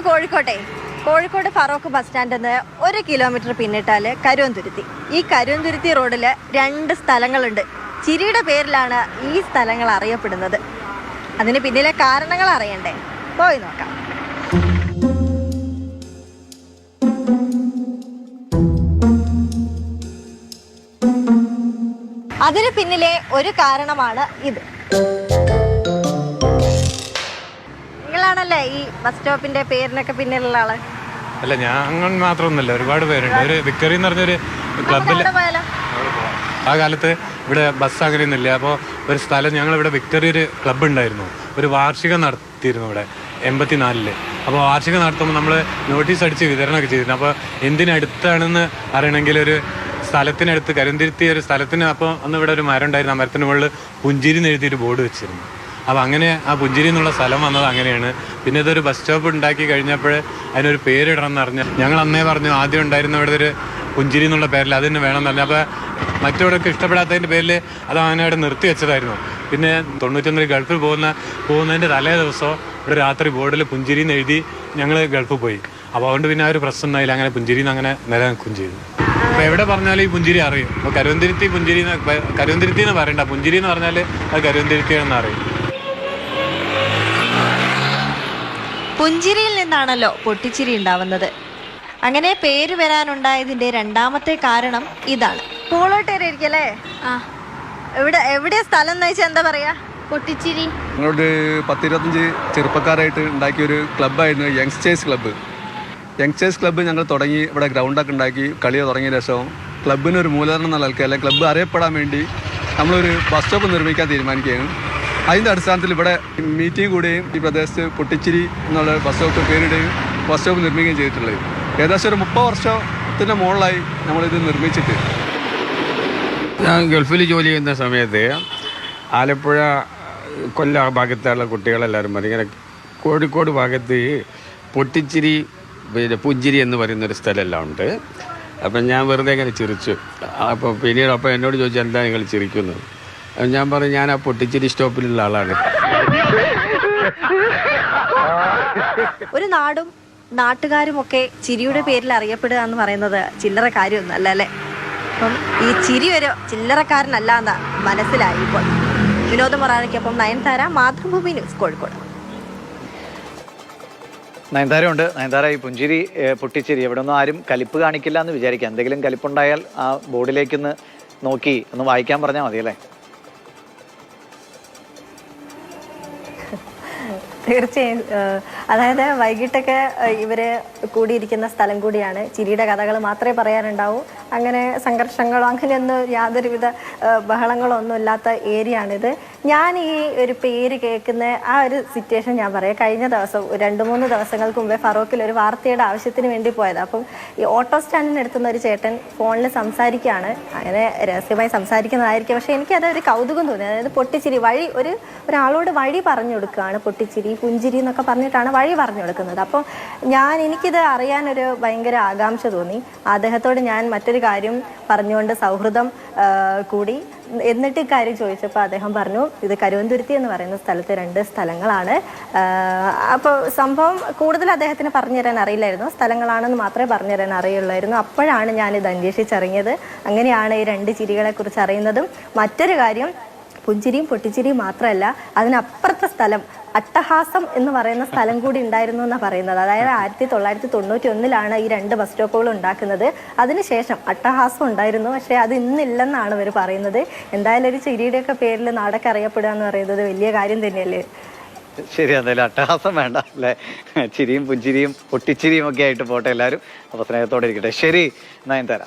Kozhikode Feroke bus സ്റ്റാൻഡിൽ നിന്ന് 1 kilometre പിന്നിട്ടാൽ Karuvanthuruthy. ഈ കരുവന്തുരുത്തി റോഡിൽ 2 സ്ഥലങ്ങളുണ്ട്. ചിരിയുടെ പേരിലാണ് ഈ സ്ഥലങ്ങൾ അറിയപ്പെടുന്നത്. അതിന് പിന്നിലെ കാരണങ്ങൾ അറിയണ്ടേ? പോയി നോക്കാം. അതിന് പിന്നിലെ ഒരു കാരണമാണ് ഇത്. നിങ്ങളാണല്ലേ ഈ ബസ് സ്റ്റോപ്പിന്റെ പേരിനൊക്കെ പിന്നിലുള്ള ആള്? അല്ല, ഞാൻ മാത്രമൊന്നുമല്ല, ഒരുപാട് പേരുണ്ട്. ഒരു വിക്ടറി എന്ന് പറഞ്ഞൊരു ക്ലബിൽ ആ കാലത്ത് ഇവിടെ ബസ് അങ്ങനെയൊന്നുമില്ല. അപ്പോൾ ഒരു സ്ഥലം ഞങ്ങളിവിടെ വിക്ടറി ഒരു ക്ലബ്ബ് ഉണ്ടായിരുന്നു. ഒരു വാർഷികം നടത്തിയിരുന്നു ഇവിടെ 84. അപ്പോൾ വാർഷികം നടത്തുമ്പോൾ നമ്മൾ നോട്ടീസ് അടിച്ച് വിതരണമൊക്കെ ചെയ്തിരുന്നു. അപ്പോൾ എന്തിനടുത്താണെന്ന് അറിയണമെങ്കിൽ ഒരു സ്ഥലത്തിനടുത്ത് കരുന്തിരുത്തി ഒരു സ്ഥലത്തിന്, അപ്പോൾ അന്ന് ഇവിടെ ഒരു മരം ഉണ്ടായിരുന്നു. ആ മരത്തിന് മുകളിൽ പുഞ്ചിരി എന്ന് എഴുതിയൊരു ബോർഡ് വെച്ചിരുന്നു. അപ്പോൾ അങ്ങനെ ആ പുഞ്ചിരി എന്നുള്ള സ്ഥലം വന്നത് അങ്ങനെയാണ്. പിന്നെ ഇതൊരു ബസ് സ്റ്റോപ്പ് ഉണ്ടാക്കി കഴിഞ്ഞപ്പോൾ അതിനൊരു പേരിടണം എന്ന് പറഞ്ഞാൽ ഞങ്ങൾ അന്നേ പറഞ്ഞു ആദ്യം ഉണ്ടായിരുന്ന ഇവിടെ ഒരു പുഞ്ചിരി എന്നുള്ള പേരിൽ അതിന് വേണമെന്ന് പറഞ്ഞു. അപ്പോൾ മറ്റവരൊക്കെ ഇഷ്ടപ്പെടാത്തതിൻ്റെ പേരിൽ അത് അങ്ങനെ അവിടെ നിർത്തി വെച്ചതായിരുന്നു. പിന്നെ 91 ഗൾഫിൽ പോകുന്നതിൻ്റെ തലേ ദിവസം ഇവിടെ രാത്രി ബോർഡിൽ പുഞ്ചിരി എന്ന് എഴുതി ഞങ്ങൾ ഗൾഫിൽ പോയി. അപ്പോൾ അതുകൊണ്ട് പിന്നെ ആ ഒരു പ്രശ്നം ഉണ്ടായില്ല. അങ്ങനെ പുഞ്ചിരിന്ന് അങ്ങനെ നിലനിൽക്കുകയും ചെയ്തു. അപ്പോൾ എവിടെ പറഞ്ഞാലും ഈ പുഞ്ചിരി അറിയും. അപ്പോൾ കരുവന്തിരുത്തി എന്ന് പറയണ്ട, പുഞ്ചിരി എന്ന് പറഞ്ഞാൽ അത് കരുവന്തിരുത്തിയാണെന്ന് അറിയും. പുഞ്ചിരിയിൽ നിന്നാണല്ലോ പൊട്ടിച്ചിരി ഉണ്ടാവുന്നത്. അങ്ങനെ പേര് വരാനുണ്ടായതിന്റെ രണ്ടാമത്തെ കാരണം ഇതാണ്. പോളോട്ടേരിക്കല്ലേ? എവിടെയാ സ്ഥലം എന്ന് വെച്ചാൽ എന്താ പറയാ? പൊട്ടിച്ചിരി. ഞങ്ങളോട് 10-25 ചെറുപ്പക്കാരായിട്ട് ഉണ്ടാക്കിയ ഒരു ക്ലബ്ബായിരുന്നു യങ്സ്റ്റേഴ്സ് ക്ലബ്ബ്. യങ്സ്റ്റേഴ്സ് ക്ലബ്ബ് ഞങ്ങൾ തുടങ്ങി ഇവിടെ ഗ്രൗണ്ടൊക്കെ ഉണ്ടാക്കി കളി തുടങ്ങിയ ശേഷം ക്ലബിനൊരു മൂലധനം എന്നുള്ള ആൾക്കാർ ക്ലബ്ബ് അറിയപ്പെടാൻ വേണ്ടി നമ്മളൊരു ബസ് സ്റ്റോപ്പ് നിർമ്മിക്കാൻ തീരുമാനിക്കുകയാണ്. അതിൻ്റെ അടിസ്ഥാനത്തിൽ ഇവിടെ മീറ്റിംഗ് കൂടുകയും ഈ പ്രദേശത്ത് പൊട്ടിച്ചിരി എന്നുള്ള ബസ് സ്റ്റോപ്പ് പേരിടുകയും ബസ് സ്റ്റോപ്പ് നിർമ്മിക്കുകയും ചെയ്തിട്ടുള്ളത്. ഏകദേശം ഒരു 30 വർഷത്തിൻ്റെ മുകളിലായി നമ്മളിത് നിർമ്മിച്ചിട്ട്. ഞാൻ ഗൾഫിൽ ജോലി ചെയ്യുന്ന സമയത്ത് ആലപ്പുഴ കൊല്ല ഭാഗത്തുള്ള കുട്ടികളെല്ലാവരും പറയും ഇങ്ങനെ കോഴിക്കോട് ഭാഗത്ത് പൊട്ടിച്ചിരി പിന്നെ പുഞ്ചിരി എന്ന് പറയുന്നൊരു സ്ഥലമെല്ലാം ഉണ്ട്. അപ്പം ഞാൻ വെറുതെ ഇങ്ങനെ ചിരിച്ചു. അപ്പോൾ പിന്നീട് അപ്പോൾ എന്നോട് ചോദിച്ചാൽ എന്താ നിങ്ങൾ ചിരിക്കുന്നത്? ഞാൻ പറഞ്ഞു ഞാൻ ആ പൊട്ടിച്ചിരി സ്റ്റോപ്പിലുള്ള ആളാണ്. ഒരു നാടും നാട്ടുകാരും ഒക്കെ ചിരിയുടെ പേരിൽ അറിയപ്പെടുക എന്ന് പറയുന്നത് ചില്ലറ കാര്യമൊന്നുമല്ല അല്ലേ? അപ്പം ഈ ചിരി ഒരു ചില്ലറക്കാരനല്ല എന്നാ മനസ്സിലായി ഇപ്പോൾ. വിനോദ മൊറാനയ്ക്കൊപ്പം നയൻതാര, മാതൃഭൂമി ന്യൂസ്, കോഴിക്കോട്. നയൻതാരയുണ്ട്. നയൻതാര, ഈ പുഞ്ചിരി പൊട്ടിച്ചിരി ഇവിടെ ഒന്നും ആരും കലിപ്പ് കാണിക്കില്ല എന്ന് വിചാരിക്കാം. എന്തെങ്കിലും കലിപ്പുണ്ടായാൽ ആ ബോർഡിലേക്കൊന്ന് നോക്കി ഒന്ന് വായിക്കാൻ പറഞ്ഞാൽ മതി അല്ലേ? തീർച്ചയായും. അതായത് വൈകിട്ടൊക്കെ ഇവര് കൂടിയിരിക്കുന്ന സ്ഥലം കൂടിയാണ്. ചിരിയുടെ കഥകൾ മാത്രമേ പറയാനുണ്ടാവൂ. അങ്ങനെ സംഘർഷങ്ങളോ അങ്ങനെയൊന്നും യാതൊരുവിധ ബഹളങ്ങളോ ഒന്നും ഇല്ലാത്ത ഏരിയ ആണിത്. ഞാൻ ഈ ഒരു പേര് കേൾക്കുന്ന ആ ഒരു സിറ്റുവേഷൻ ഞാൻ പറയാം. കഴിഞ്ഞ ദിവസം 2-3 ദിവസങ്ങൾക്ക് മുമ്പേ ഫറോക്കിൽ ഒരു വാർത്തയുടെ ആവശ്യത്തിന് വേണ്ടി പോയത്. അപ്പം ഈ ഓട്ടോ സ്റ്റാൻഡിന് എടുത്തുന്ന ഒരു ചേട്ടൻ ഫോണിൽ സംസാരിക്കുകയാണ്. അങ്ങനെ രഹസ്യമായി സംസാരിക്കുന്നതായിരിക്കും. പക്ഷെ എനിക്കതൊരു കൗതുകം തോന്നി. അതായത് പൊട്ടിച്ചിരി വഴി ഒരാളോട് വഴി പറഞ്ഞു കൊടുക്കുകയാണ്. പൊട്ടിച്ചിരി പുഞ്ചിരി എന്നൊക്കെ പറഞ്ഞിട്ടാണ് വഴി പറഞ്ഞു കൊടുക്കുന്നത്. അപ്പം എനിക്കിത് അറിയാനൊരു ഭയങ്കര ആകാംക്ഷ തോന്നി. അദ്ദേഹത്തോട് ഞാൻ മറ്റൊരു കാര്യം പറഞ്ഞുകൊണ്ട് സൗഹൃദം കൂടി. എന്നിട്ട് ഇക്കാര്യം ചോദിച്ചപ്പോൾ അദ്ദേഹം പറഞ്ഞു ഇത് കരുവന്തുരുത്തി എന്ന് പറയുന്ന സ്ഥലത്ത് 2 സ്ഥലങ്ങളാണ്. അപ്പോൾ സംഭവം കൂടുതൽ അദ്ദേഹത്തിന് പറഞ്ഞു തരാൻ അറിയില്ലായിരുന്നു. സ്ഥലങ്ങളാണെന്ന് മാത്രമേ പറഞ്ഞു തരാൻ അറിയുള്ളായിരുന്നു. അപ്പോഴാണ് ഞാനിത് അന്വേഷിച്ചറിഞ്ഞത്. അങ്ങനെയാണ് ഈ 2 ചിരികളെ കുറിച്ച് അറിയുന്നതും. മറ്റൊരു കാര്യം, പുഞ്ചിരിയും പൊട്ടിച്ചിരിയും മാത്രമല്ല, അതിനപ്പുറത്തെ സ്ഥലം അട്ടഹാസം എന്ന് പറയുന്ന സ്ഥലം കൂടി ഉണ്ടായിരുന്നു എന്നാണ് പറയുന്നത്. അതായത് 1991 ഈ 2 ബസ് സ്റ്റോപ്പുകൾ ഉണ്ടാക്കുന്നത്. അതിനുശേഷം അട്ടഹാസം ഉണ്ടായിരുന്നു, പക്ഷേ അത് ഇന്നില്ലെന്നാണ് ഇവർ പറയുന്നത്. എന്തായാലും ഒരു ചിരിയുടെയൊക്കെ പേരിൽ നാടൊക്കെ അറിയപ്പെടുക എന്ന് പറയുന്നത് വലിയ കാര്യം തന്നെയല്ലേ? ശരി, എന്തായാലും അട്ടഹാസം വേണ്ട അല്ലേ? ചിരിയും പുഞ്ചിരിയും പൊട്ടിച്ചിരിയും ഒക്കെ ആയിട്ട് പോട്ടെ എല്ലാവരും. അപ്പോൾ സ്നേഹത്തോടെ ഇരിക്കട്ടെ. ശരി നയൻതാര.